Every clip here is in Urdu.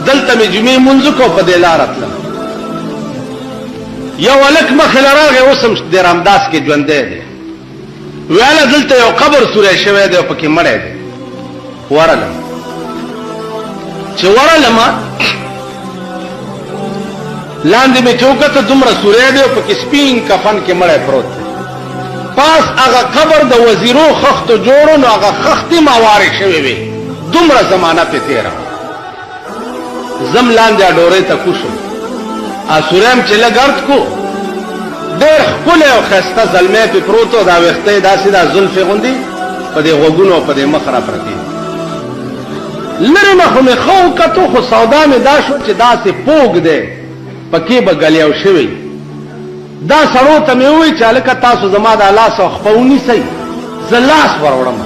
دلته مې جمعې مونځ کو په دې لار تلم یو الک مخې راغی اوس هم د رامداس کې ژوندی دی ویاله دلته یو قبر سوری شوی دی او پکې مړی دی ورلم چې ورلم لاندې مې چوکته دومره سوری دی او پکې سپین کفن کې مړی پروت دی پاس هغه قبر د وزیرو خختو جوړو نو هغه خختې ماوارې شوې وي دومره زمانہ په تیره زم لاندې ډورې ته کوشم اسورم چې لګرد کو ډېر ښکلی او ښایسته زلمی پې پروت و دا ویښته یې داسې دا زلفې غوندې په دې غوږونو او په دې مخ را پرتې لرې نه خو مې ښه وکتو خو سودا مې دا شو چې داسې پوږ دی پکې به ګلیو شوی دا سړو ته مې وویل چې هلکه تاسو زما دا لاس او خپه ونیسئ زه لاس ور وړم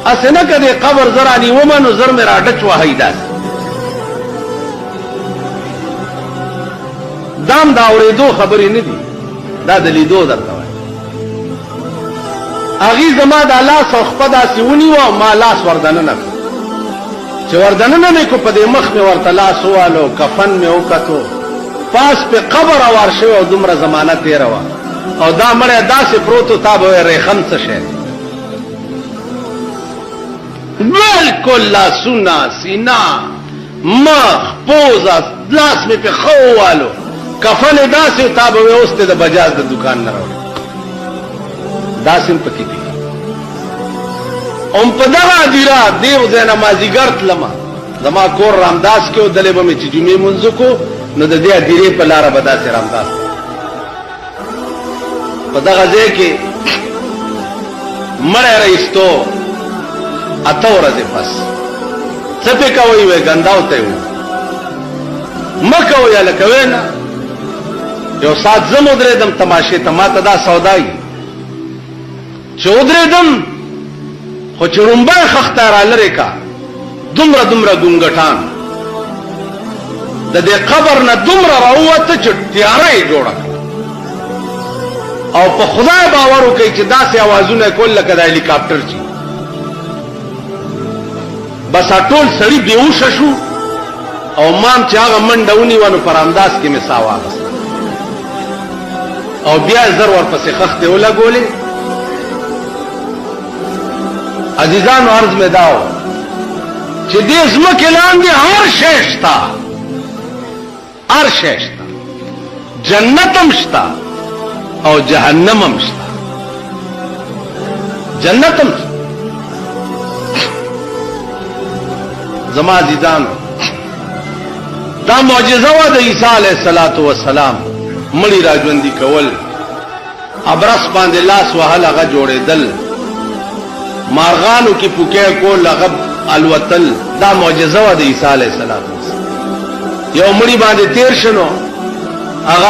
هسې نه که دې قبر زه رانیومه نو زر مې را ډچ وهئ داسې دام دا اورېدو خبرې نه دي دا د لیدو درته وایم هغې زما دا لاس او خپه داسې ونیوه او ما لاس وردننه کړو چې وردننه مې کو په دې مخ مې ورته لاس ووالو کفن مې وکتو پاس په قبر اوار شوی او دومره زمانه تېره وه او دا مړی داسې پروت و تا به وایې ریخم څه شی بالکل لاسونه سینه مخ پوزه لاس مې پې ښه ووالو کفن داسې تا به وایې اوس دې د بجاج د دکان نه راوړي داسې هم پکې دي ام په دغه هدیره دیو ځای نه مازدیګر تلمه زما کور رامداس کې و دلې به مې چې جمعې مونځ کو نو د دې هدیرې په لاره به داسې رامداس په دغه ځای کې مړی رایستو اته ورځې پس څه پې کوئ وی ګنداو ته یې وو مه کوئ هلکه وی نه یو ساعت زه م ودرېدم تماشې ته ما ته دا سودا یي چې ودرېدم خو چې رومبی خخته را لرې کا دومره دومره ګونګټان د دې قبر نه دومره راووته چې تیاره یې جوړه کړه او په خدای باور وکړئ چې داسې اوازونه یې کول لکه د هلیکاپټر چې بس ټول سړي بېهوشه شو او مام چې هغه منډه ونیوه نو په رامداس کې مې ساه واخیسته او بیا یې زر ورپسې خښتې ولګولې عزیزانو عرض مې دا و چې دې ځمکې لاندې هر شی شته هر شی شته جنت هم شته او جهنم هم شته جنت هم شته زما عزیزانو دا معجزه وه د عیسی علیه السلام مړي را ژوندي کول ابرس باندې لاس وهل هغه جوړېدل مارغانو کې پوکې کول هغه الوتل دا معجزه وه د عیسی علیه السلام یو مړي باندې تیر شنو هغه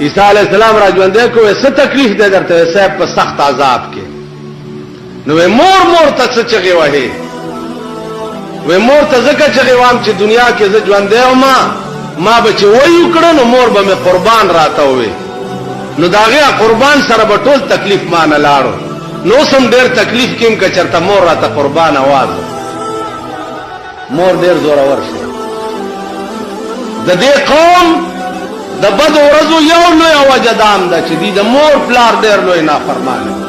عیسی علیه السلام را ژوندی کو څه تکلیف دی درته صاحب په سخت عذاب کې نو مور مور ته څه چغې وهې وی مور ته ځکه چغې وام چې دنیا کې زه ژوندی وما ما به چې وی وکړه نو مور به مې قربان راته ووي نو د هغې قربان سره به ټول تکلیف ما نه لاړو نو اوس هم ډېر تکلیف کې یم که چېرته مور راته قربان اواز مور ډېر زورور شو د دې قوم د بدو ورځو یو لویه وجه دا هم ده چې دوی د مور پلار ډېر لوی نافرمانه